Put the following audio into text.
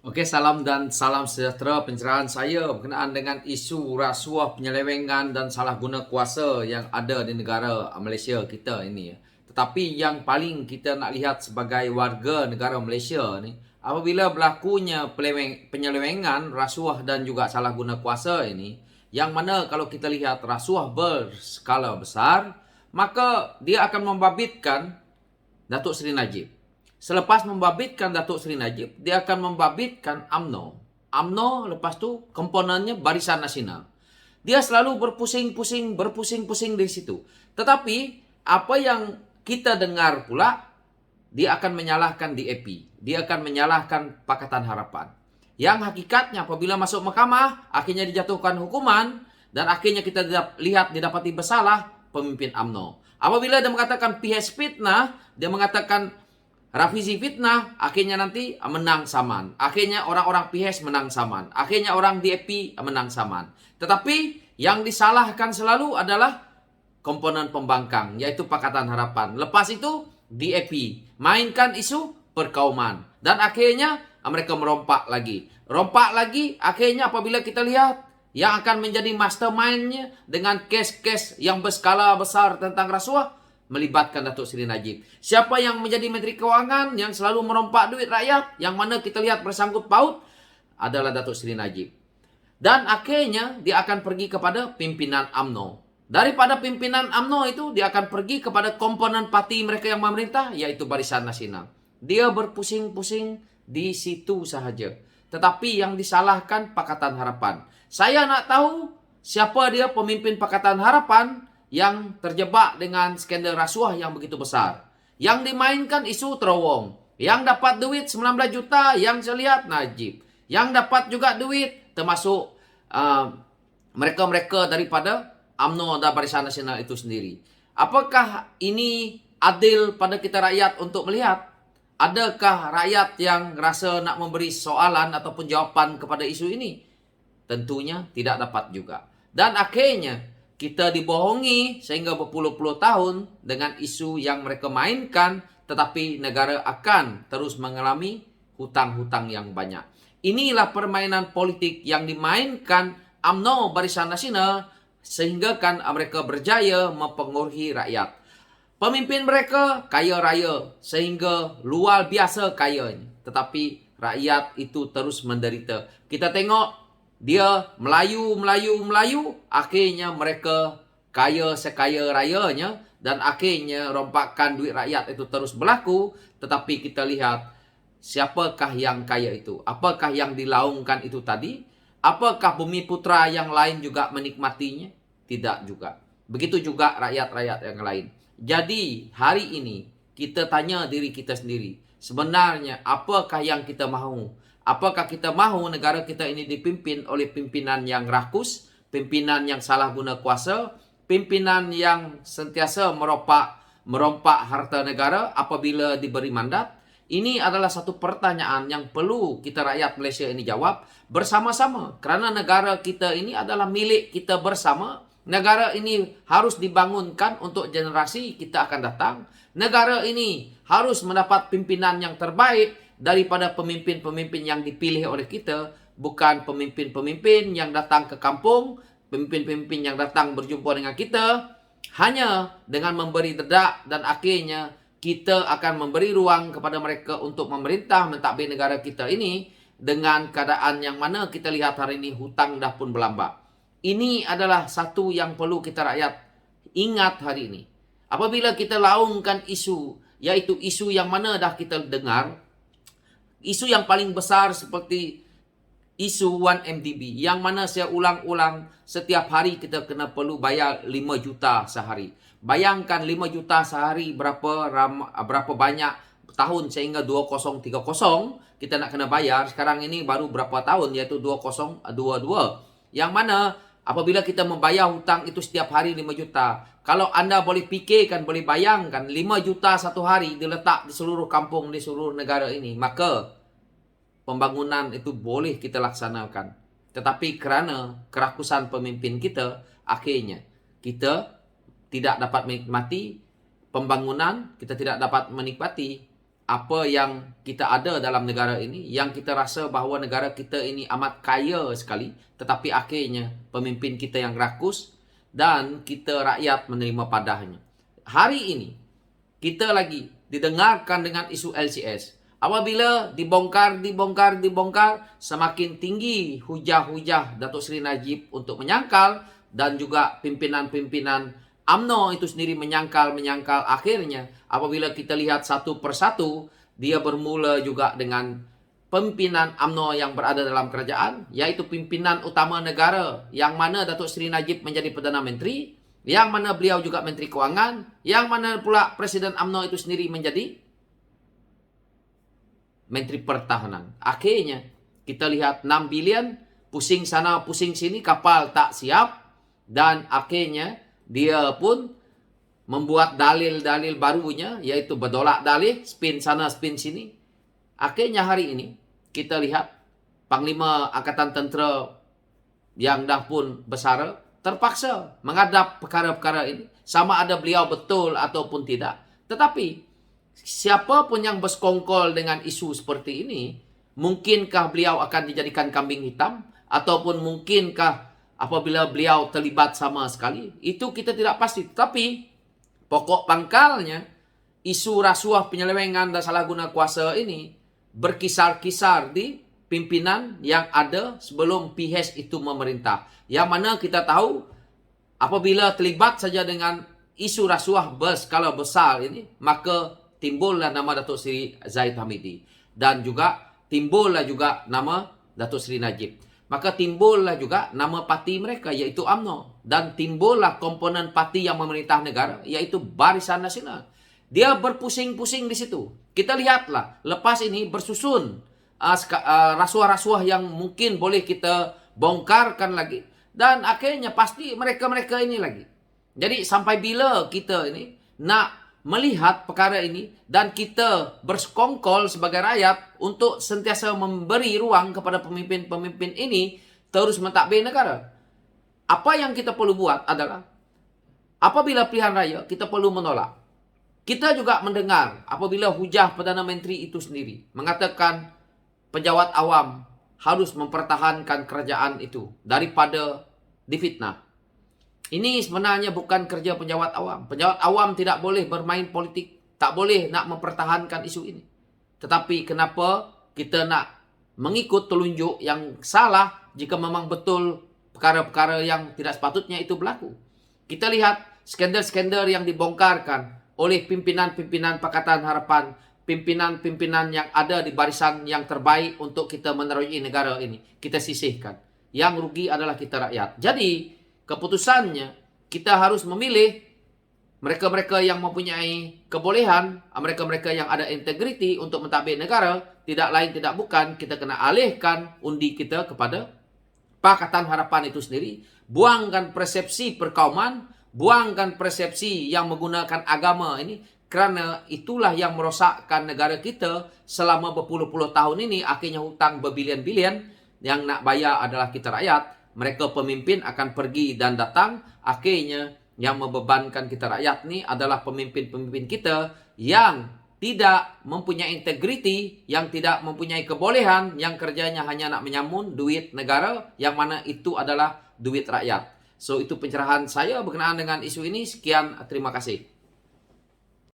Oke, salam dan salam sejahtera. Pencerahan saya berkenaan dengan isu rasuah, penyelewengan dan salah guna kuasa yang ada di negara Malaysia kita ini. Tetapi yang paling kita nak lihat sebagai warga negara Malaysia ni, apabila berlakunya penyelewengan, rasuah dan juga salah guna kuasa ini, yang mana kalau kita lihat rasuah berskala besar, maka dia akan membabitkan Datuk Seri Najib. Selepas membabitkan Datuk Seri Najib, dia akan membabitkan UMNO. UMNO lepas tu komponennya Barisan Nasional. Dia selalu berpusing-pusing di situ. Tetapi apa yang kita dengar pula, dia akan menyalahkan DAP. Dia akan menyalahkan Pakatan Harapan. Yang hakikatnya apabila masuk mahkamah, akhirnya dijatuhkan hukuman dan akhirnya kita lihat didapati bersalah pemimpin UMNO. Apabila dia mengatakan PH fitnah, dia mengatakan Rafizi fitnah, akhirnya nanti menang saman. Akhirnya orang-orang PH menang saman. Akhirnya orang DAP menang saman. Tetapi yang disalahkan selalu adalah komponen pembangkang, yaitu Pakatan Harapan. Lepas itu DAP mainkan isu perkauman. Dan akhirnya mereka merompak lagi. Rompak lagi, akhirnya apabila kita lihat yang akan menjadi mastermind-nya dengan kes-kes yang berskala besar tentang rasuah, melibatkan Datuk Seri Najib. Siapa yang menjadi Menteri Kewangan yang selalu merompak duit rakyat, yang mana kita lihat bersangkut paut, adalah Datuk Seri Najib. Dan akhirnya dia akan pergi kepada pimpinan UMNO. Daripada pimpinan UMNO itu, dia akan pergi kepada komponen parti mereka yang memerintah, yaitu Barisan Nasional. Dia berpusing-pusing di situ sahaja. Tetapi yang disalahkan Pakatan Harapan. Saya nak tahu siapa dia pemimpin Pakatan Harapan yang terjebak dengan skandal rasuah yang begitu besar. Yang dimainkan isu terowong. Yang dapat duit 19 juta, yang saya lihat Najib. Yang dapat juga duit termasuk mereka-mereka daripada UMNO dan Barisan Nasional itu sendiri. Apakah ini adil pada kita rakyat untuk melihat? Adakah rakyat yang rasa nak memberi soalan ataupun jawapan kepada isu ini? Tentunya tidak dapat juga. Dan akhirnya kita dibohongi sehingga berpuluh-puluh tahun dengan isu yang mereka mainkan, tetapi negara akan terus mengalami hutang-hutang yang banyak. Inilah permainan politik yang dimainkan UMNO Barisan Nasional sehingga kan mereka berjaya mempengaruhi rakyat. Pemimpin mereka kaya raya sehingga luar biasa kayanya. Tetapi rakyat itu terus menderita. Kita tengok dia Melayu, akhirnya mereka kaya sekaya rayanya dan akhirnya rompakan duit rakyat itu terus berlaku. Tetapi kita lihat siapakah yang kaya itu? Apakah yang dilaungkan itu tadi? Apakah bumi putra yang lain juga menikmatinya? Tidak juga. Begitu juga rakyat-rakyat yang lain. Jadi hari ini kita tanya diri kita sendiri. Sebenarnya apakah yang kita mahu? Apakah kita mahu negara kita ini dipimpin oleh pimpinan yang rakus, pimpinan yang salah guna kuasa, pimpinan yang sentiasa merompak harta negara apabila diberi mandat? Ini adalah satu pertanyaan yang perlu kita rakyat Malaysia ini jawab bersama-sama. Kerana negara kita ini adalah milik kita bersama. Negara ini harus dibangunkan untuk generasi kita akan datang. Negara ini harus mendapat pimpinan yang terbaik daripada pemimpin-pemimpin yang dipilih oleh kita. Bukan pemimpin-pemimpin yang datang ke kampung, pemimpin-pemimpin yang datang berjumpa dengan kita hanya dengan memberi dedak dan akhirnya kita akan memberi ruang kepada mereka untuk memerintah mentadbir negara kita ini dengan keadaan yang mana kita lihat hari ini hutang dah pun berlambak. Ini adalah satu yang perlu kita rakyat ingat hari ini. Apabila kita laungkan isu, yaitu isu yang mana dah kita dengar, isu yang paling besar seperti isu 1MDB, yang mana saya ulang-ulang setiap hari kita kena perlu bayar 5 juta sehari. Bayangkan 5 juta sehari berapa banyak tahun sehingga 2030 kita nak kena bayar. Sekarang ini baru berapa tahun, iaitu 2022. Yang mana apabila kita membayar hutang itu setiap hari 5 juta. Kalau anda boleh fikirkan, boleh bayangkan 5 juta satu hari diletak di seluruh kampung, di seluruh negara ini. Maka pembangunan itu boleh kita laksanakan. Tetapi kerana kerakusan pemimpin kita, akhirnya kita tidak dapat menikmati pembangunan, kita tidak dapat menikmati apa yang kita ada dalam negara ini, yang kita rasa bahawa negara kita ini amat kaya sekali, tetapi akhirnya pemimpin kita yang rakus dan kita rakyat menerima padahnya. Hari ini kita lagi didengarkan dengan isu LCS. Apabila dibongkar, semakin tinggi hujah-hujah Datuk Seri Najib untuk menyangkal, dan juga pimpinan-pimpinan UMNO itu sendiri menyangkal. Akhirnya apabila kita lihat satu persatu, dia bermula juga dengan pimpinan UMNO yang berada dalam kerajaan, yaitu pimpinan utama negara, yang mana Datuk Seri Najib menjadi Perdana Menteri, yang mana beliau juga Menteri Kewangan, yang mana pula Presiden UMNO itu sendiri menjadi Menteri Pertahanan. Akhirnya kita lihat 6 bilion, pusing sana pusing sini, kapal tak siap, dan akhirnya dia pun membuat dalil-dalil barunya, yaitu berdolak dalih, spin sana spin sini. Akhirnya hari ini kita lihat Panglima Angkatan Tentera yang dah pun bersara terpaksa menghadap perkara-perkara ini, sama ada beliau betul ataupun tidak. Tetapi siapa pun yang bersekongkol dengan isu seperti ini, mungkinkah beliau akan dijadikan kambing hitam? Ataupun mungkinkah apabila beliau terlibat sama sekali? Itu kita tidak pasti. Tapi pokok pangkalnya, isu rasuah, penyelewengan dan salah guna kuasa ini berkisar-kisar di pimpinan yang ada sebelum PH itu memerintah. Yang mana kita tahu apabila terlibat saja dengan isu rasuah berskala besar ini, maka timbullah nama Datuk Seri Zahid Hamidi. Dan juga timbullah juga nama Datuk Seri Najib. Maka timbullah juga nama parti mereka, iaitu UMNO. Dan timbullah komponen parti yang memerintah negara, iaitu Barisan Nasional. Dia berpusing-pusing di situ. Kita lihatlah, lepas ini bersusun rasuah-rasuah yang mungkin boleh kita bongkarkan lagi. Dan akhirnya pasti mereka-mereka ini lagi. Jadi sampai bila kita ini nak melihat perkara ini dan kita bersekongkol sebagai rakyat untuk sentiasa memberi ruang kepada pemimpin-pemimpin ini terus mentadbir negara. Apa yang kita perlu buat adalah apabila pilihan raya kita perlu menolak. Kita juga mendengar apabila hujah Perdana Menteri itu sendiri mengatakan pejabat awam harus mempertahankan kerajaan itu daripada difitnah. Ini sebenarnya bukan kerja pejabat awam. Pejabat awam tidak boleh bermain politik. Tak boleh nak mempertahankan isu ini. Tetapi kenapa kita nak mengikut telunjuk yang salah jika memang betul perkara-perkara yang tidak sepatutnya itu berlaku. Kita lihat skandal-skandal yang dibongkarkan oleh pimpinan-pimpinan Pakatan Harapan, pimpinan-pimpinan yang ada di barisan yang terbaik untuk kita meneroyoki negara ini. Kita sisihkan. Yang rugi adalah kita rakyat. Jadi keputusannya, kita harus memilih mereka-mereka yang mempunyai kebolehan, mereka-mereka yang ada integriti untuk mentadbir negara. Tidak lain tidak bukan, kita kena alihkan undi kita kepada Pakatan Harapan itu sendiri. Buangkan persepsi perkauman, buangkan persepsi yang menggunakan agama ini, kerana itulah yang merosakkan negara kita selama berpuluh-puluh tahun ini. Akhirnya hutang berbilion-bilion, yang nak bayar adalah kita rakyat. Mereka pemimpin akan pergi dan datang. Akhirnya yang membebankan kita rakyat ni adalah pemimpin-pemimpin kita yang tidak mempunyai integriti, yang tidak mempunyai kebolehan, yang kerjanya hanya nak menyamun duit negara, yang mana itu adalah duit rakyat. So itu pencerahan saya berkenaan dengan isu ini. Sekian, terima kasih.